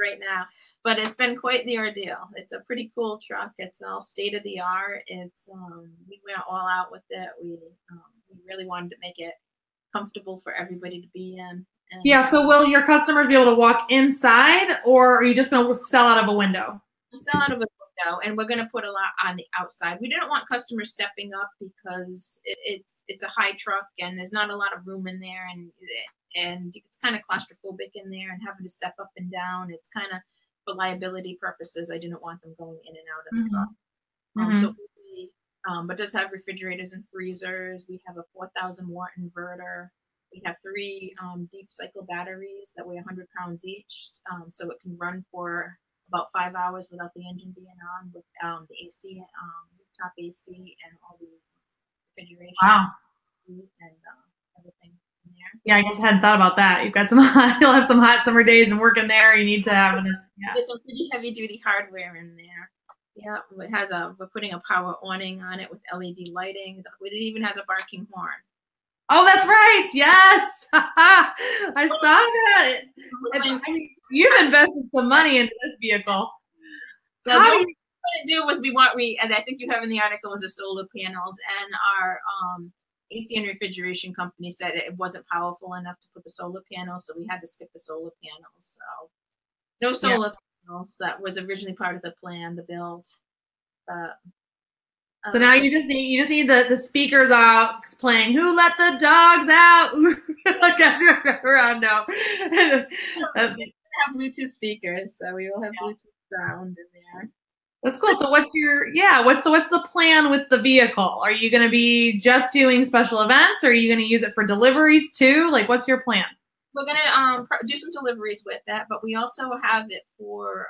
Right now, but it's been quite the ordeal. It's a pretty cool truck. It's all state of the art. It's we went all out with it. We really wanted to make it comfortable for everybody to be in. And, yeah. So will your customers be able to walk inside, or are you just going to sell out of a window? We'll sell out of a window, and we're going to put a lot on the outside. We didn't want customers stepping up because it's a high truck and there's not a lot of room in there, and it's kind of claustrophobic in there and having to step up and down. It's kind of for liability purposes. I didn't want them going in and out of the truck. But it does have refrigerators and freezers. We have a 4,000 watt inverter. We have 3 deep cycle batteries that weigh 100 pounds each, so it can run for about 5 hours without the engine being on, with the AC, rooftop AC, and all the refrigeration Wow. and everything in there. Yeah, I guess I hadn't thought about that. You've got some you'll have some hot summer days and work in there. You need to have yeah. There's some pretty heavy duty hardware in there. Yeah, it has we're putting a power awning on it with LED lighting. It even has a barking horn. Oh, that's right. Yes. I saw that. You've invested some money into this vehicle. So what we do was and I think you have in the article was the solar panels, and our AC and refrigeration company said it wasn't powerful enough to put the solar panels, so we had to skip the solar panels. So no solar panels. That was originally part of the plan, the build. So now you just need the speakers out playing "Who Let the Dogs Out?" around now. We have Bluetooth speakers, so we will have Bluetooth sound in there. That's cool. So what's the plan with the vehicle? Are you going to be just doing special events, or are you going to use it for deliveries too? Like, what's your plan? We're going to do some deliveries with that, but we also have it for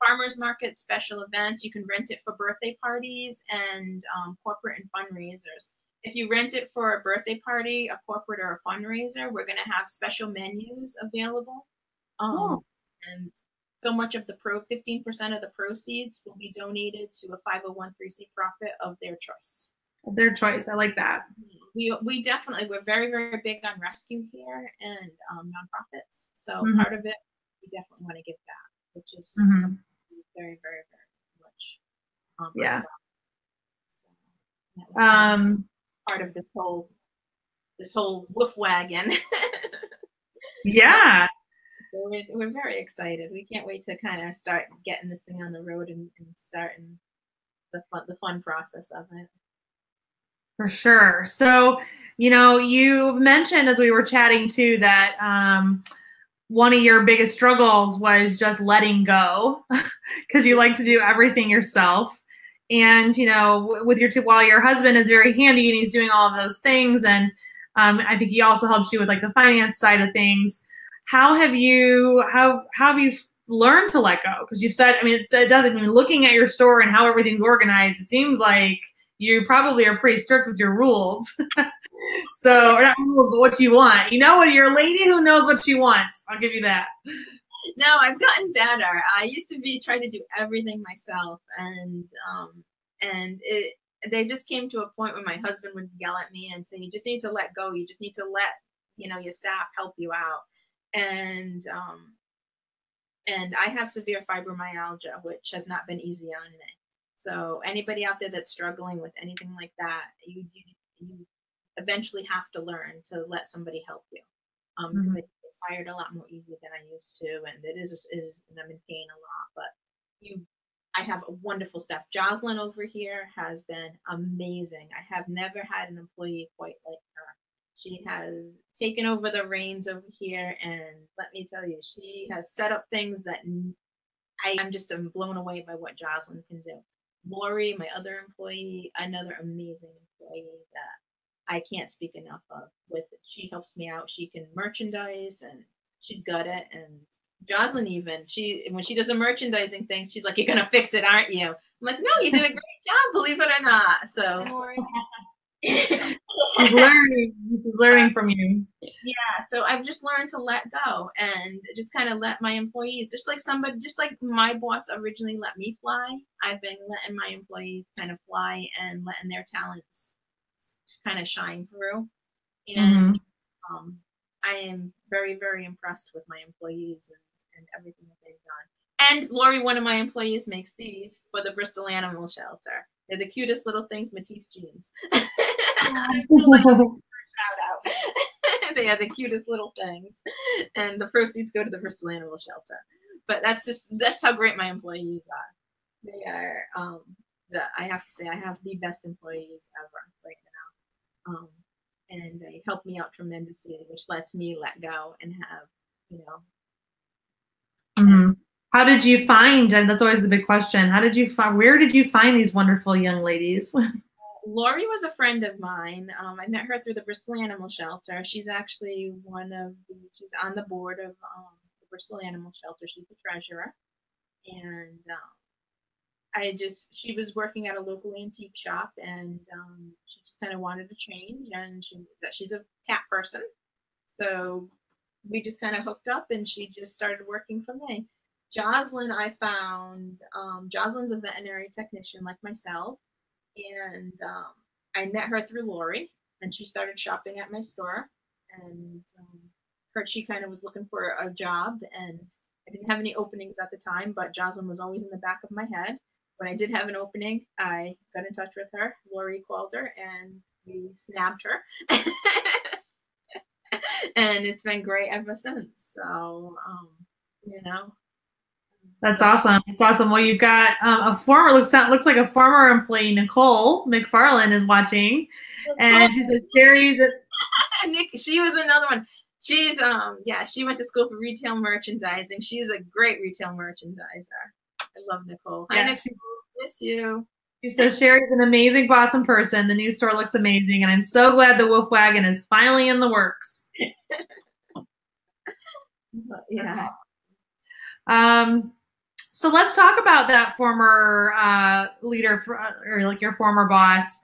farmers market, special events. You can rent it for birthday parties and corporate and fundraisers. If you rent it for a birthday party, a corporate, or a fundraiser, we're going to have special menus available. And so much of the 15% of the proceeds will be donated to a 501(c) profit of their choice. Their choice. I like that. We definitely, we're very, very big on rescue here and nonprofits. So part of it, we definitely want to give back, which is something very, very, very much. So part of this whole Woof Wagon. Yeah. So we're very excited. We can't wait to kind of start getting this thing on the road and starting the fun process of it. For sure. So, you mentioned as we were chatting too that one of your biggest struggles was just letting go because you like to do everything yourself. And, with while your husband is very handy and he's doing all of those things. And I think he also helps you with like the finance side of things. How have you learned to let go? Because you've said, it doesn't mean looking at your store and how everything's organized. It seems like you probably are pretty strict with your rules. So, or not rules, but what you want. You're a lady who knows what she wants. I'll give you that. No, I've gotten better. I used to try to do everything myself, and they just came to a point where my husband would yell at me and say, "You just need to let go. You just need to let your staff help you out." And I have severe fibromyalgia, which has not been easy on me. So anybody out there that's struggling with anything like that, you eventually have to learn to let somebody help you. Because I get tired a lot more easy than I used to, and it is and I'm in pain a lot. But I have a wonderful staff. Jocelyn over here has been amazing. I have never had an employee quite like her. She has taken over the reins over here, and let me tell you, she has set up things that I'm just blown away by what Jocelyn can do. Lori, my other employee, another amazing employee that I can't speak enough of. She helps me out. She can merchandise, and she's got it. And Jocelyn, even when she does a merchandising thing, she's like, "You're gonna fix it, aren't you?" I'm like, "No, you did a great job, believe it or not." So she's learning from you. Yeah, so I've just learned to let go and just kind of let my employees, just like my boss originally let me fly. I've been letting my employees kind of fly and letting their talents kind of shine through. And I am very, very impressed with my employees and everything that they've done. And Lori, one of my employees, makes these for the Bristol Animal Shelter. They're the cutest little things, Matisse jeans. Shout out. They are the cutest little things, and the proceeds go to the Bristol Animal Shelter. But that's how great my employees are. They are. I have to say, I have the best employees ever right now, and they help me out tremendously, which lets me let go and have, How did you find? And that's always the big question. Where did you find these wonderful young ladies? Lori was a friend of mine. I met her through the Bristol Animal Shelter. She's actually she's on the board of the Bristol Animal Shelter. She's the treasurer. And she was working at a local antique shop, and she just kind of wanted to change, and she's a cat person. So we just kind of hooked up, and she just started working for me. Jocelyn, I found, Jocelyn's a veterinary technician like myself, and I met her through Lori, and she started shopping at my store, and she kind of was looking for a job, and I didn't have any openings at the time, but Jocelyn was always in the back of my head. When I did have an opening, I got in touch with her. Lori called her, and we snapped her. And it's been great ever since. So, you know. That's awesome. It's awesome. Well, you've got a former, looks like a former employee, Nicole McFarland, is watching. And she said, Sherri's. She was another one. She's, she went to school for retail merchandising. She's a great retail merchandiser. I love Nicole. Hi, Nicole. Miss you. She says, Sherri's an amazing boss in person. The new store looks amazing, and I'm so glad the Woof Wagon is finally in the works. Yeah. So let's talk about that former leader, or like your former boss.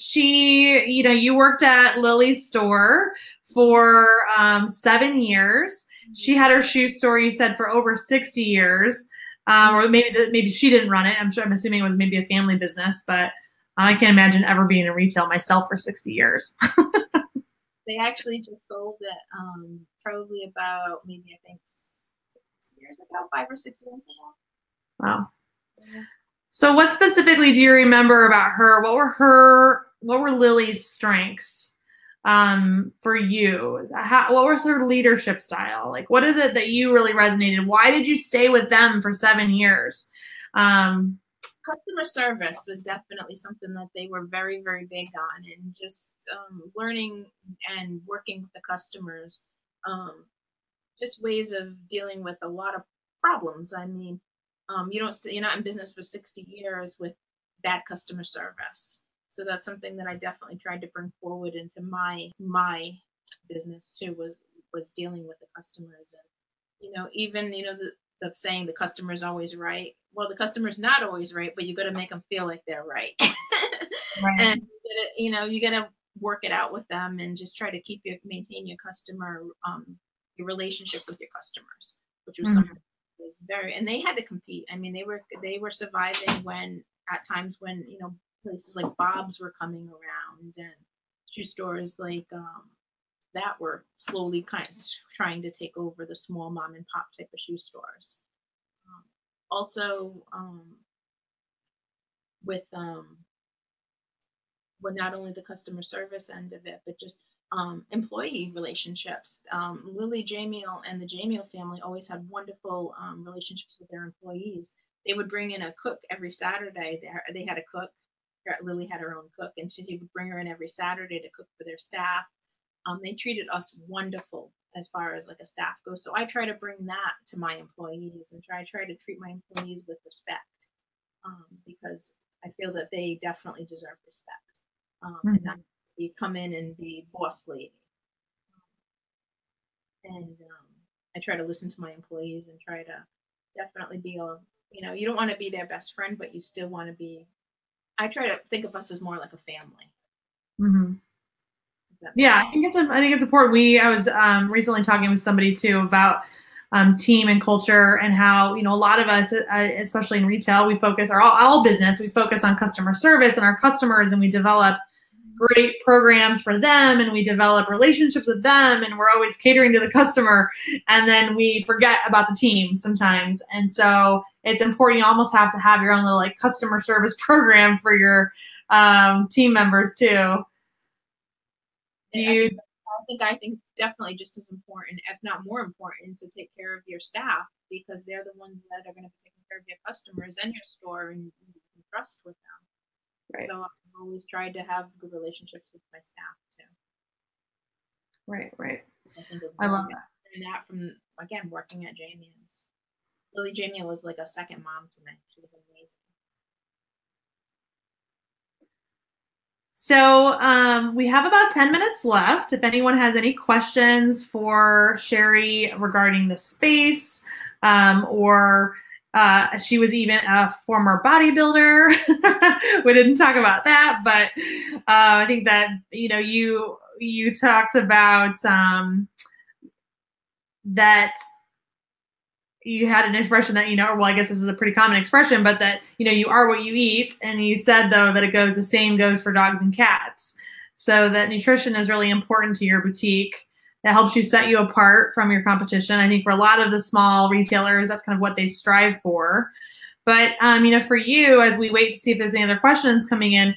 You worked at Lily's store for 7 years. She had her shoe store, you said, for over 60 years. Or maybe she didn't run it. I'm assuming it was maybe a family business, but I can't imagine ever being in retail myself for 60 years. They actually just sold it probably about maybe, I think, 6 years ago, 5 or 6 years ago. Wow. Yeah. So what specifically do you remember about her? What were Lily's strengths for you? What was her leadership style? Like, what is it that you really resonated? Why did you stay with them for 7 years? Customer service was definitely something that they were very, very big on, and just learning and working with the customers, just ways of dealing with a lot of problems. I mean, you're not in business for 60 years with bad customer service. So that's something that I definitely tried to bring forward into my business too, was dealing with the customers. And even the saying, the customer's always right. Well, the customer's not always right, but you got to make them feel like they're right. Right. And you got to work it out with them, and just try to maintain your customer, your relationship with your customers, which was something that was and they had to compete. I mean, they were surviving at times when places like Bob's were coming around, and shoe stores like that were slowly kind of trying to take over the small mom and pop type of shoe stores. Also, with not only the customer service end of it, but just employee relationships. Lily Jamiel and the Jamiel family always had wonderful relationships with their employees. They would bring in a cook every Saturday. They had a cook. Lily had her own cook, and she would bring her in every Saturday to cook for their staff. They treated us wonderful as far as like a staff goes. So I try to bring that to my employees, and try to treat my employees with respect, because I feel that they definitely deserve respect. And not come in and be boss lady. And I try to listen to my employees, and try to definitely be you don't want to be their best friend, but you still want to be. I try to think of us as more like a family. Mm-hmm. Yeah, I think it's important. I was recently talking with somebody too about team and culture, and how a lot of us, especially in retail, we focus, or all business, we focus on customer service and our customers, and we develop great programs for them, and we develop relationships with them, and we're always catering to the customer, and then we forget about the team sometimes. And so it's important. You almost have to have your own little like customer service program for your team members too. I think definitely just as important, if not more important, to take care of your staff, because they're the ones that are going to be taking care of your customers and your store, and you can trust with them. Right. So I've always tried to have good relationships with my staff too. Right. I love that. And that from, again, working at Jamiel's. Lily Jamiel was like a second mom to me. She was amazing. So we have about 10 minutes left. If anyone has any questions for Sherri regarding the space, or she was even a former bodybuilder. We didn't talk about that, but I think that you talked about that you had an expression that, well, I guess this is a pretty common expression, but that, you are what you eat. And you said, though, that the same goes for dogs and cats. So that nutrition is really important to your boutique. That helps you set you apart from your competition. I think for a lot of the small retailers, that's kind of what they strive for. But, for you, as we wait to see if there's any other questions coming in,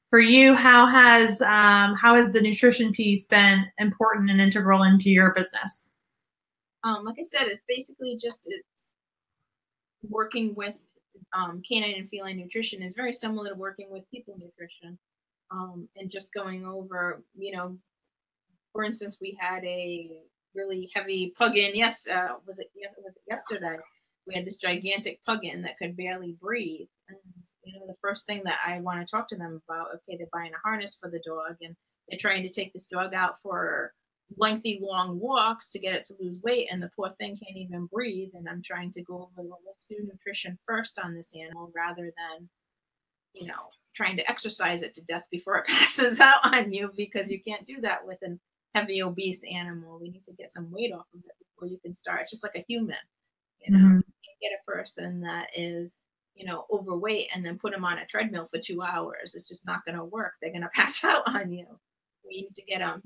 for you, how has the nutrition piece been important and integral into your business? Like I said, it's basically just working with canine and feline nutrition is very similar to working with people nutrition, and just going over, for instance, we had a really heavy pug in. Was it yesterday? We had this gigantic pug in that could barely breathe. And the first thing that I want to talk to them about, okay, they're buying a harness for the dog, and they're trying to take this dog out for lengthy, long walks to get it to lose weight, and the poor thing can't even breathe. And I'm trying to go over, well, let's do nutrition first on this animal rather than, trying to exercise it to death before it passes out on you, because you can't do that with an heavy, obese animal. We need to get some weight off of it before you can start. It's just like a human, Mm-hmm. You can't get a person that is, overweight and then put them on a treadmill for 2 hours. It's just not going to work. They're going to pass out on you. We need to get them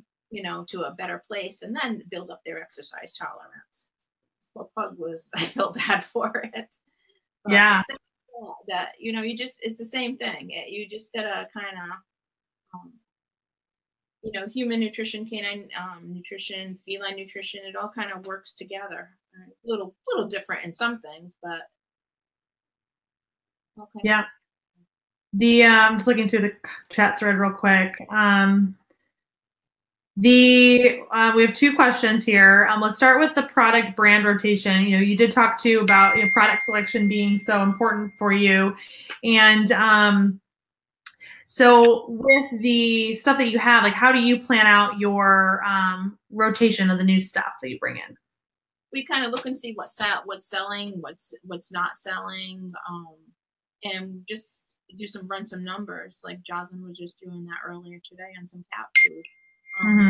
to a better place and then build up their exercise tolerance. Poor pug I felt bad for it. But yeah. That, it's the same thing. You just gotta kind of, human nutrition, canine nutrition, feline nutrition, it all kind of works together. A little different in some things, but okay. Yeah. I'm just looking through the chat thread real quick. We have two questions here. Let's start with the product brand rotation. You did talk too about product selection being so important for you, and so with the stuff that you have, like, how do you plan out your rotation of the new stuff that you bring in? We kind of look and see what's selling, what's not selling, and just run some numbers. Like Jocelyn was just doing that earlier today on some cat food. Mm-hmm.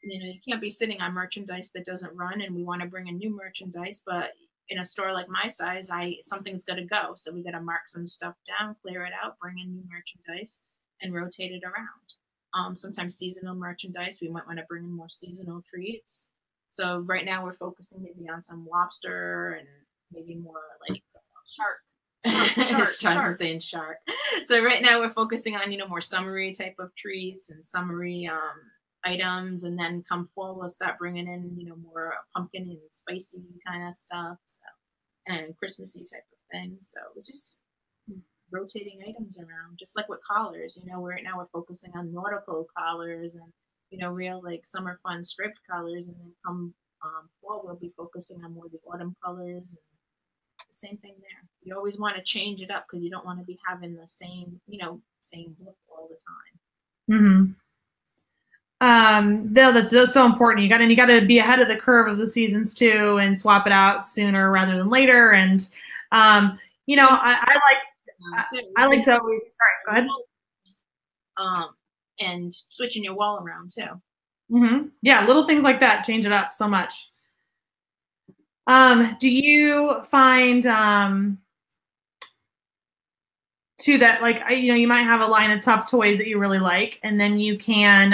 You can't be sitting on merchandise that doesn't run, and we want to bring in new merchandise, but in a store like my size, something's got to go. So we got to mark some stuff down, clear it out, bring in new merchandise, and rotate it around. Sometimes seasonal merchandise, we might want to bring in more seasonal treats. So right now we're focusing maybe on some lobster and maybe more like shark. Shark. Saying shark. So right now we're focusing on more summery type of treats and summery items, and then come fall we'll start bringing in more pumpkin and spicy kind of stuff, and Christmassy type of things. So we're just rotating items around, just like with collars. Right now we're focusing on nautical collars and real like summer fun striped colors, and then come fall we'll be focusing on more the autumn colors. And the same thing there. You always want to change it up because you don't want to be having the same look all the time. Mm-hmm. No, that's so important. You got to be ahead of the curve of the seasons too, and swap it out sooner rather than later. And I like to always. Sorry, go ahead. And switching your wall around too. Mm-hmm. Yeah, little things like that change it up so much. Do you find too that, like, you might have a line of tough toys that you really like, and then you can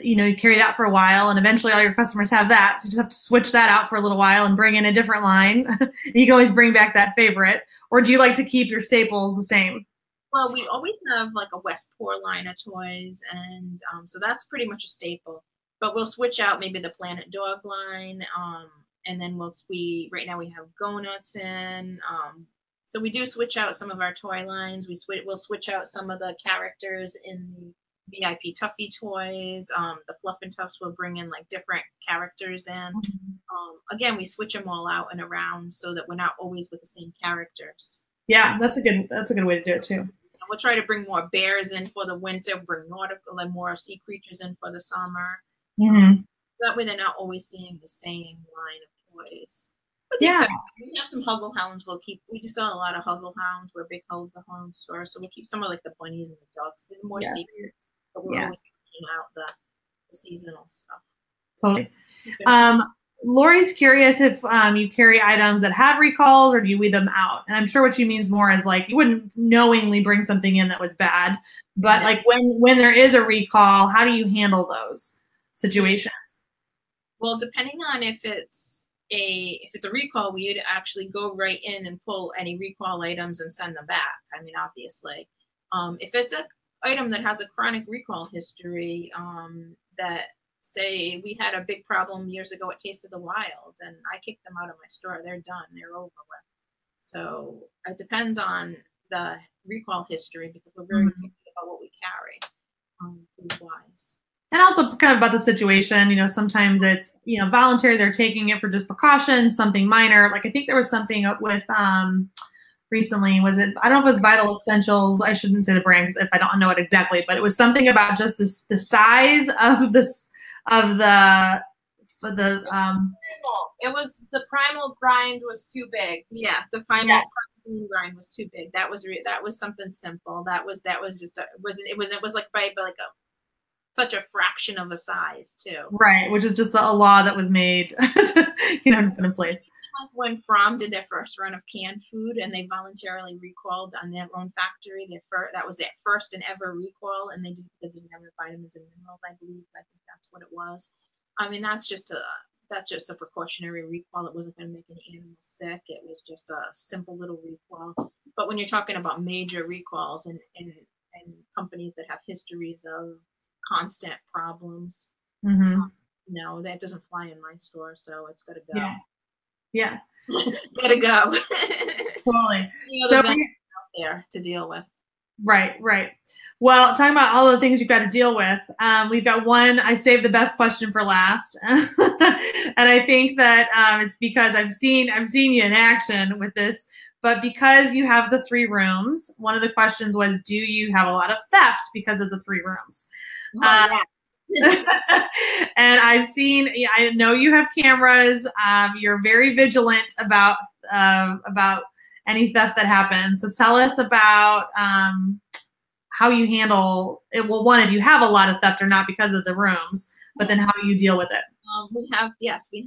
you carry that for a while, and eventually all your customers have that, so you just have to switch that out for a little while and bring in a different line. You can always bring back that favorite. Or do you like to keep your staples the same? Well, we always have like a Westport line of toys, and so that's pretty much a staple. But we'll switch out maybe the Planet Dog line, and then right now we have Go Nuts in. So we do switch out some of our toy lines. We'll switch out some of the characters in the VIP Tuffy toys. The Fluff and Tuffs will bring in like different characters in. Again, we switch them all out and around so that we're not always with the same characters. Yeah, that's a good way to do it too. We'll try to bring more bears in for the winter, bring nautical and more sea creatures in for the summer. Mm-hmm. That way they're not always seeing the same line of toys. But Yeah. we have some Huggle Hounds. We do sell a lot of Huggle Hounds. We're a big Huggle Hound store, so we'll keep some of like the bunnies and the ducks. They're more sneaky, but we're always checking out the seasonal stuff. Totally. Lori's curious if you carry items that have recalls or do you weed them out? And I'm sure what she means more is like you wouldn't knowingly bring something in that was bad, but like when there is a recall, how do you handle those situations? Well, depending on if it's a recall, we'd actually go right in and pull any recall items and send them back. I mean, obviously, if it's an item that has a chronic recall history, that say we had a big problem years ago at Taste of the Wild, and I kicked them out of my store. They're done. They're over with. So it depends on the recall history because we're very picky about what we carry, food-wise. And also kind of about the situation, you know, sometimes it's, you know, voluntary, they're taking it for just precautions, something minor. Like I think there was something with recently, I don't know if it was Vital Essentials. I shouldn't say the brand if I don't know it exactly, but it was something about just the size of this, it was the primal grind was too big. Yeah, the primal grind was too big. That was something simple. That was just it was like by like such a fraction of a size too. Right, which is just a law that was made, you know, put in place. When Fromm did their first run of canned food and they voluntarily recalled on their own factory, that was their first and ever recall, and they didn't have vitamins and minerals, I believe. I think that's what it was. I mean, that's just a precautionary recall. It wasn't going to make any animals sick. It was just a simple little recall. But when you're talking about major recalls and companies that have histories of constant problems, no, that doesn't fly in my store, so it's got to go. Yeah. Gotta go. Totally. So out there to deal with. Right. Well, talking about all the things you've got to deal with, we've got one. I saved the best question for last, and I think that it's because I've seen you in action with this. But because you have the 3 rooms, one of the questions was, do you have a lot of theft because of the 3 rooms? And I know you have cameras. You're very vigilant about any theft that happens. So tell us about how you handle it. Well, one, if you have a lot of theft or not because of the rooms, but then how you deal with it. We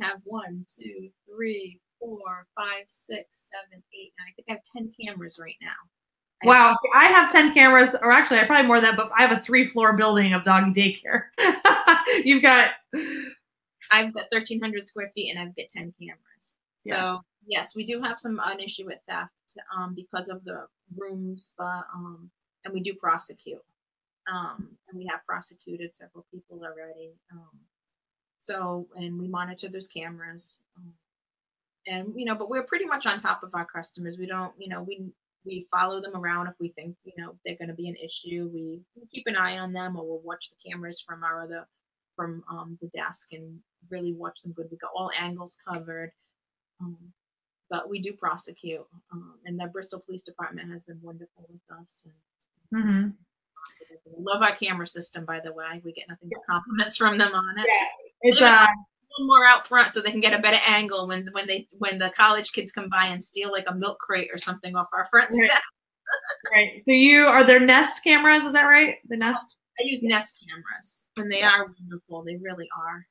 have 1, 2, 3, 4, 5, 6, 7, 8, 9. I think I have 10 cameras right now. Wow. So I have 10 cameras, or actually I probably more than that, but I have a 3-floor building of doggy daycare. I've got 1,300 square feet and I've got 10 cameras. So yes, we do have an issue with theft because of the rooms, but and we do prosecute. And we have prosecuted several people already. And we monitor those cameras. And but we're pretty much on top of our customers. We don't, we follow them around if we think, they're going to be an issue. We keep an eye on them, or we'll watch the cameras from the desk and really watch them good. We got all angles covered. But we do prosecute. And the Bristol Police Department has been wonderful with us. And, we love our camera system, by the way. We get nothing but compliments from them on it. Yeah, it's one more out front so they can get a better angle when the college kids come by and steal like a milk crate or something off our front step. Right. So are there Nest cameras? Is that right? The Nest. I use Nest cameras, and they are wonderful. They really are.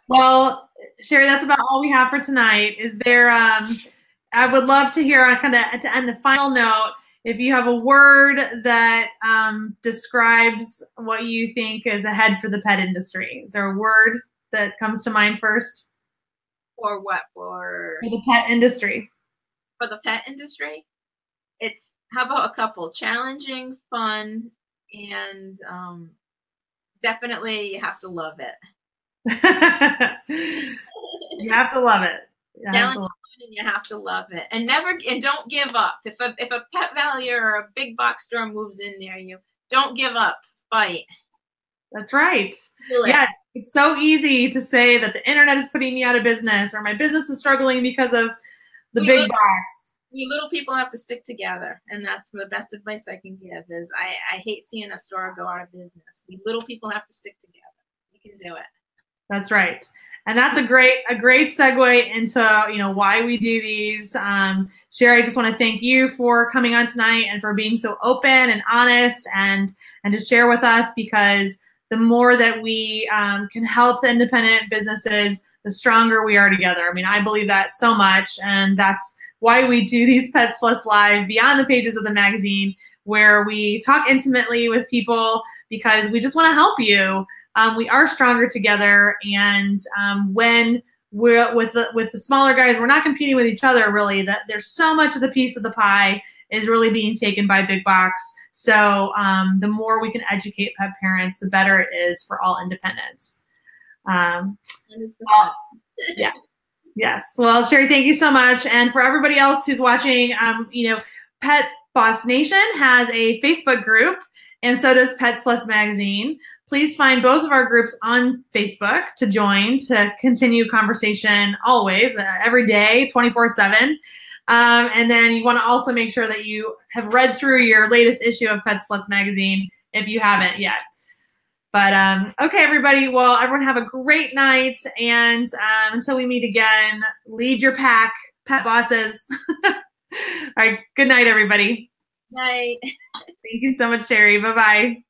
Well, Sherri, that's about all we have for tonight. Is there? I would love to hear kind of to end the final note. If you have a word that describes what you think is ahead for the pet industry, is there a word that comes to mind first? For what? For the pet industry. For the pet industry? How about a couple? Challenging, fun, and definitely you have to love it. You have to love it. And you have to love it, and don't give up. If a Pet Valley or a big box store moves in there, you don't give up. Fight. That's right. Yeah, it's so easy to say that the internet is putting me out of business, or my business is struggling because of the big box. We little people have to stick together, and that's the best advice I can give. Is I hate seeing a store go out of business. We little people have to stick together. We can do it. That's right. And that's a great segue into, why we do these. Sherri, I just want to thank you for coming on tonight and for being so open and honest and to share with us, because the more that we can help the independent businesses, the stronger we are together. I mean, I believe that so much, and that's why we do these Pets Plus Live beyond the pages of the magazine, where we talk intimately with people because we just want to help you. We are stronger together, and when we're with the smaller guys, we're not competing with each other really. That there's so much of the piece of the pie is really being taken by big box. So the more we can educate pet parents, the better it is for all independents. Yes. Well, Sherri, thank you so much. And for everybody else who's watching, Pet Boss Nation has a Facebook group, and so does Pets Plus Magazine. Please find both of our groups on Facebook to join, to continue conversation always, every day, 24/7. And then you want to also make sure that you have read through your latest issue of Pets Plus Magazine if you haven't yet. But okay, everybody. Well, everyone have a great night. And until we meet again, lead your pack, pet bosses. All right. Good night, everybody. Night. Thank you so much, Sherri. Bye-bye.